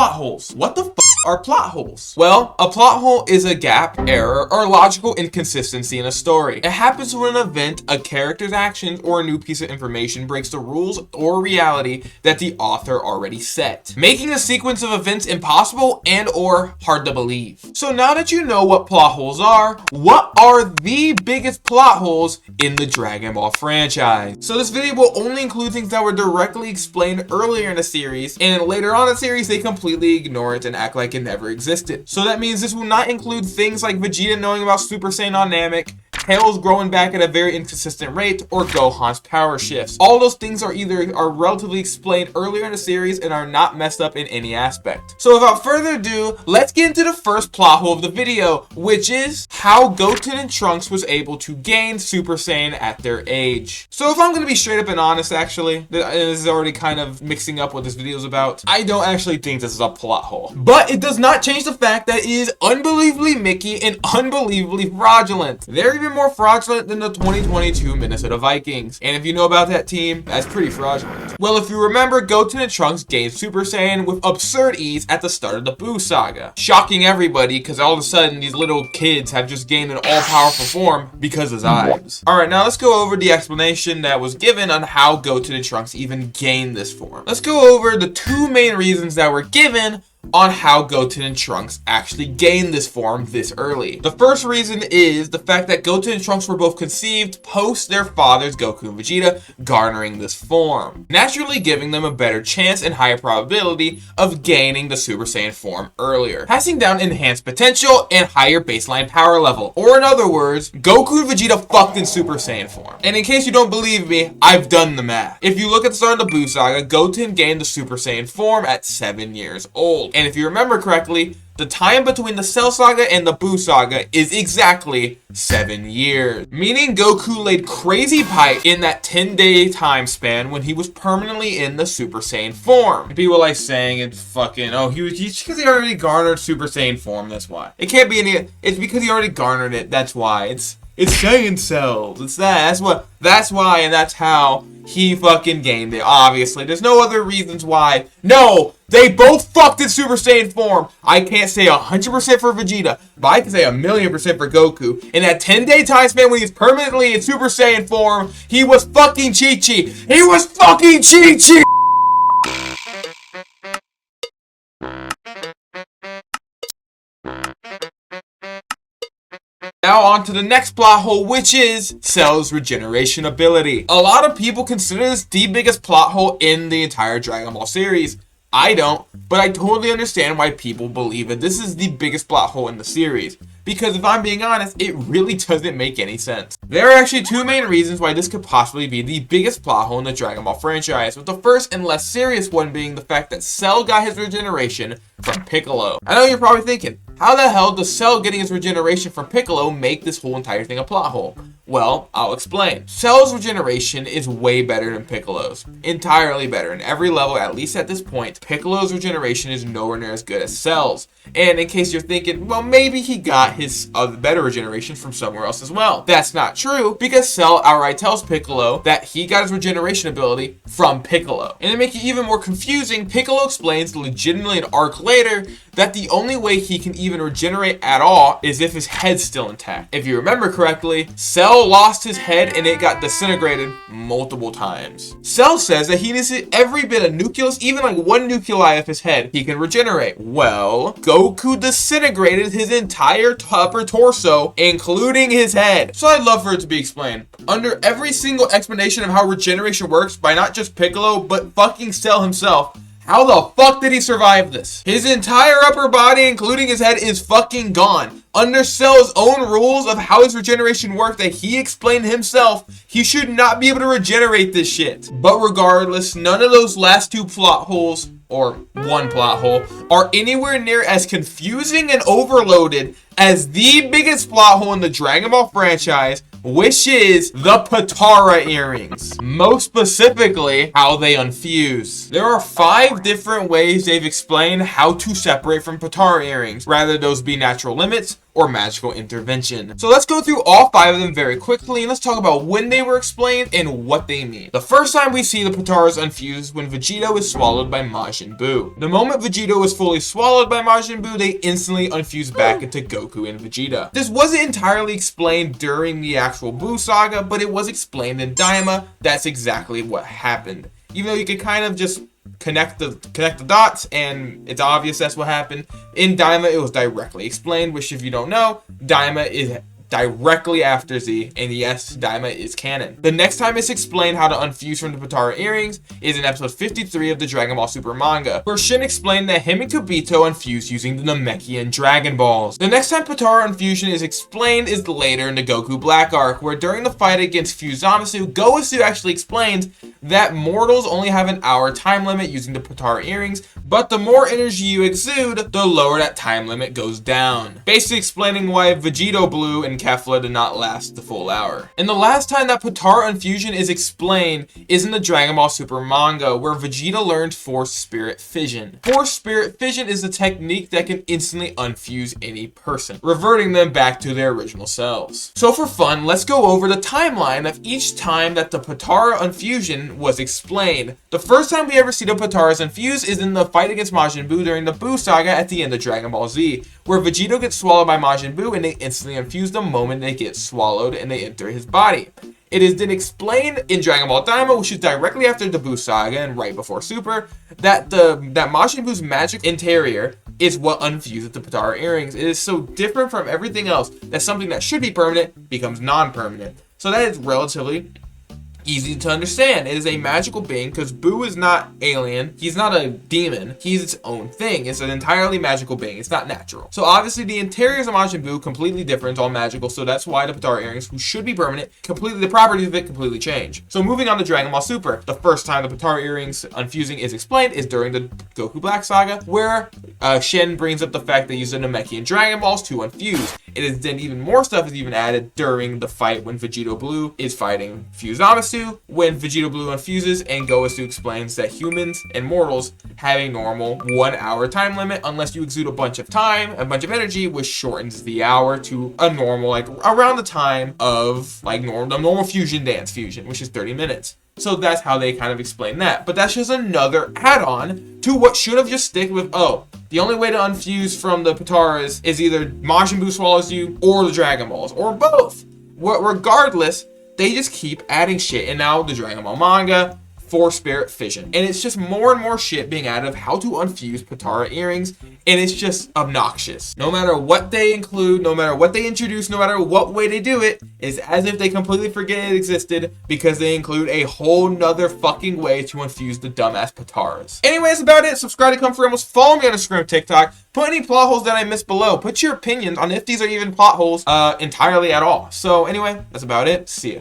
Plot holes. What the f are plot holes? Well, a plot hole is a gap, error, or logical inconsistency in a story. It happens when an event, a character's actions, or a new piece of information breaks the rules or reality that the author already set, making a sequence of events impossible and or hard to believe. So now that you know what plot holes are, what are the biggest plot holes in the Dragon Ball franchise? So this video will only include things that were directly explained earlier in the series, and later on in the series they completely ignore it and act like it never existed. So that means this will not include things like Vegeta knowing about Super Saiyan on Namek, Tails growing back at a very inconsistent rate, or Gohan's power shifts. All those things are relatively explained earlier in the series and are not messed up in any aspect. So without further ado, let's get into the first plot hole of the video, which is how Goten and Trunks was able to gain Super Saiyan at their age. So if I'm going to be straight up and honest, actually, this is already kind of mixing up what this video is about. I don't actually think this is a plot hole. But it does not change the fact that it is unbelievably Mickey and unbelievably fraudulent. They're even more fraudulent than the 2022 Minnesota Vikings. And if you know about that team, that's pretty fraudulent. Well, if you remember, Goten and Trunks gained Super Saiyan with absurd ease at the start of the Buu saga, shocking everybody because all of a sudden these little kids have just gained an all-powerful form because of Zybes. Alright, now let's go over the explanation that was given on how Goten and Trunks even gained this form. Let's go over the two main reasons that were given on how Goten and Trunks actually gained this form this early. The first reason is the fact that Goten and Trunks were both conceived post their fathers Goku and Vegeta garnering this form, naturally giving them a better chance and higher probability of gaining the Super Saiyan form earlier, passing down enhanced potential and higher baseline power level. Or in other words, Goku and Vegeta fucked in Super Saiyan form. And in case you don't believe me, I've done the math. If you look at the start of the Buu saga, Goten gained the Super Saiyan form at 7 years old. And if you remember correctly, the time between the Cell Saga and the Buu Saga is exactly 7 years. Meaning Goku laid crazy pipe in that 10-day time span when he was permanently in the Super Saiyan form. People like saying it's fucking, oh, he's because he already garnered Super Saiyan form, that's why. It can't be any, it's because he already garnered it, that's why. It's Saiyan cells, it's that, that's why, and that's how he fucking gained it, obviously. There's no other reasons why. No! They both fucked in Super Saiyan form. I can't say 100% for Vegeta, but I can say 1,000,000% for Goku. In that 10-day time span when he's permanently in Super Saiyan form, he was fucking Chi-Chi. He was fucking Chi-Chi! Now on to the next plot hole, which is Cell's regeneration ability. A lot of people consider this the biggest plot hole in the entire Dragon Ball series. I don't, but I totally understand why people believe that this is the biggest plot hole in the series. Because if I'm being honest, it really doesn't make any sense. There are actually two main reasons why this could possibly be the biggest plot hole in the Dragon Ball franchise, with the first and less serious one being the fact that Cell got his regeneration from Piccolo. I know you're probably thinking, how the hell does Cell getting his regeneration from Piccolo make this whole entire thing a plot hole? Well, I'll explain. Cell's regeneration is way better than Piccolo's. Entirely better. In every level, at least at this point, Piccolo's regeneration is nowhere near as good as Cell's. And in case you're thinking, well, maybe he got his better regeneration from somewhere else as well. That's not true, because Cell outright tells Piccolo that he got his regeneration ability from Piccolo. And to make it even more confusing, Piccolo explains legitimately an arc later that the only way he can even regenerate at all is if his head's still intact. If you remember correctly, Cell lost his head and it got disintegrated multiple times. Cell says that he needs every bit of nucleus, even like one nuclei of his head, he can regenerate. Well, Goku disintegrated his entire upper torso, including his head. So I'd love for it to be explained. Under every single explanation of how regeneration works by not just Piccolo, but fucking Cell himself, how the fuck did he survive this? His entire upper body, including his head, is fucking gone. Under Cell's own rules of how his regeneration worked that he explained himself, he should not be able to regenerate this shit. But regardless, none of those last two plot holes, or one plot hole, are anywhere near as confusing and overloaded as the biggest plot hole in the Dragon Ball franchise, which is the Potara earrings. Most specifically, how they unfuse. There are 5 different ways they've explained how to separate from Potara earrings. Rather those be natural limits, or magical intervention. So let's go through all 5 of them very quickly, and let's talk about when they were explained and what they mean. The first time we see the Pataras unfused when Vegito is swallowed by Majin Buu. The moment Vegito is fully swallowed by Majin Buu, they instantly unfuse back into Goku and Vegeta. This wasn't entirely explained during the actual Buu saga, but it was explained in Daima. That's exactly what happened. Even though you could kind of just connect the dots, and it's obvious that's what happened. In Daima, it was directly explained, which if you don't know, Daima is directly after Z, and yes, Daima is canon. The next time it's explained how to unfuse from the Potara earrings is in episode 53 of the Dragon Ball Super manga, where Shin explained that him and Kibito unfused using the Namekian Dragon Balls. The next time Potara infusion is explained is later in the Goku Black arc, where during the fight against Fusamasu, Gowasu actually explains that mortals only have an hour time limit using the Potara earrings, but the more energy you exude, the lower that time limit goes down. Basically explaining why Vegito Blue and Kefla did not last the full hour. And the last time that Potara infusion is explained is in the Dragon Ball Super manga, where Vegeta learned Force Spirit Fission. Force Spirit Fission is a technique that can instantly unfuse any person, reverting them back to their original selves. So for fun, let's go over the timeline of each time that the Potara infusion was explained. The first time we ever see the Pataras infuse is in the fight against Majin Buu during the Buu saga at the end of Dragon Ball Z, where Vegito gets swallowed by Majin Buu and they instantly infuse the moment they get swallowed and they enter his body. It is then explained in Dragon Ball Daima, which is directly after the Buu saga and right before Super, that Majin Buu's magic interior is what unfuses the Potara earrings. It is so different from everything else that something that should be permanent becomes non-permanent. So that is relatively easy to understand. It is a magical being because Buu is not alien. He's not a demon. He's its own thing. It's an entirely magical being. It's not natural. So obviously the interiors of Majin Buu completely different, all magical. So that's why the Potara earrings, who should be permanent, the properties of it completely change. So moving on to Dragon Ball Super, the first time the Potara earrings unfusing is explained is during the Goku Black saga, where Shen brings up the fact they use the Namekian Dragon Balls to unfuse. It is then even more stuff is even added during the fight when Vegito Blue is fighting Fusamasu, when Vegito Blue unfuses and Gowasu explains that humans and mortals have a normal 1 hour time limit unless you exude a bunch of time, a bunch of energy, which shortens the hour to a normal, like around the time of like the normal fusion dance fusion, which is 30 minutes. So that's how they kind of explain that. But that's just another add-on to what should have just stick with, oh, the only way to unfuse from the Pataras is either Majin Buu swallows you or the Dragon Balls, or both. Regardless, they just keep adding shit. And now the Dragon Ball manga, Force Spirit Fission. And it's just more and more shit being added of how to unfuse Potara earrings. And it's just obnoxious. No matter what they include, no matter what they introduce, no matter what way they do it, it's as if they completely forget it existed because they include a whole nother fucking way to infuse the dumbass Pataras. Anyway, that's about it. Subscribe to Kumph-E. Follow me on Instagram, TikTok. Put any plot holes that I missed below. Put your opinions on if these are even plot holes entirely at all. So anyway, that's about it. See ya.